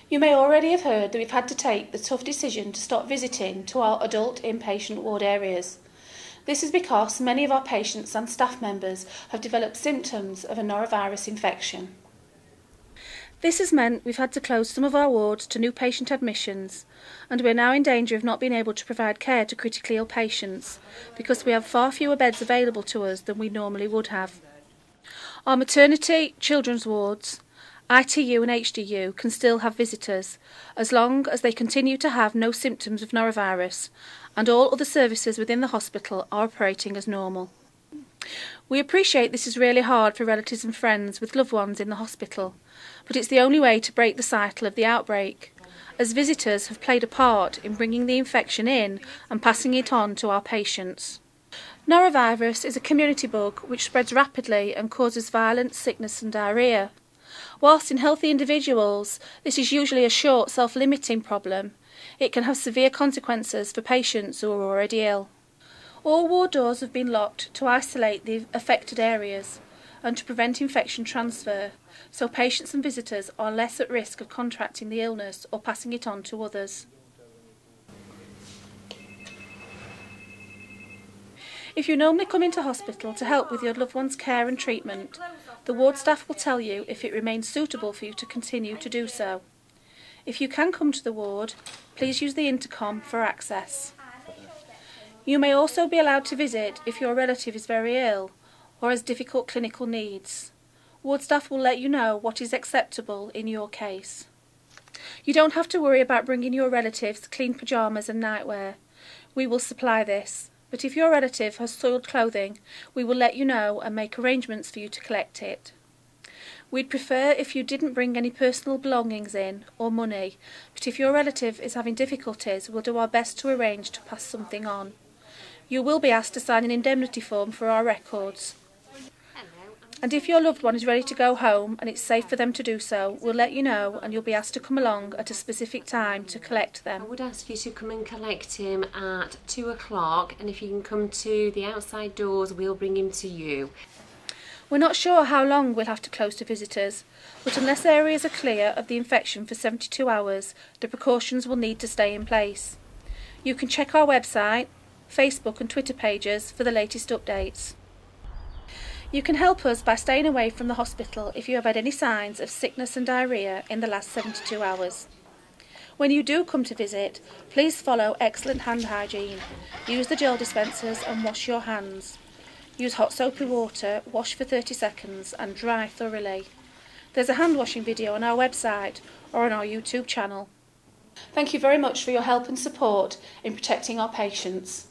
You may already have heard that we've had to take the tough decision to stop visiting to our adult inpatient ward areas. This is because many of our patients and staff members have developed symptoms of a norovirus infection. This has meant we've had to close some of our wards to new patient admissions, and we're now in danger of not being able to provide care to critically ill patients because we have far fewer beds available to us than we normally would have. Our maternity, children's wards, ITU and HDU can still have visitors as long as they continue to have no symptoms of norovirus, and all other services within the hospital are operating as normal. We appreciate this is really hard for relatives and friends with loved ones in the hospital, but it's the only way to break the cycle of the outbreak, as visitors have played a part in bringing the infection in and passing it on to our patients. Norovirus is a community bug which spreads rapidly and causes violent sickness and diarrhoea. Whilst in healthy individuals this is usually a short, self-limiting problem, it can have severe consequences for patients who are already ill. All ward doors have been locked to isolate the affected areas and to prevent infection transfer, so patients and visitors are less at risk of contracting the illness or passing it on to others. If you normally come into hospital to help with your loved one's care and treatment, the ward staff will tell you if it remains suitable for you to continue to do so. If you can come to the ward, please use the intercom for access. You may also be allowed to visit if your relative is very ill or has difficult clinical needs. Ward staff will let you know what is acceptable in your case. You don't have to worry about bringing your relatives clean pyjamas and nightwear. We will supply this, but if your relative has soiled clothing, we will let you know and make arrangements for you to collect it. We'd prefer if you didn't bring any personal belongings in or money, but if your relative is having difficulties, we'll do our best to arrange to pass something on. You will be asked to sign an indemnity form for our records. And if your loved one is ready to go home and it's safe for them to do so, we'll let you know and you'll be asked to come along at a specific time to collect them. I would ask you to come and collect him at 2 o'clock, and if you can come to the outside doors, we'll bring him to you. We're not sure how long we'll have to close to visitors, but unless areas are clear of the infection for 72 hours, the precautions will need to stay in place. You can check our website, Facebook and Twitter pages for the latest updates. You can help us by staying away from the hospital if you have had any signs of sickness and diarrhoea in the last 72 hours. When you do come to visit, please follow excellent hand hygiene. Use the gel dispensers and wash your hands. Use hot soapy water, wash for 30 seconds and dry thoroughly. There's a hand washing video on our website or on our YouTube channel. Thank you very much for your help and support in protecting our patients.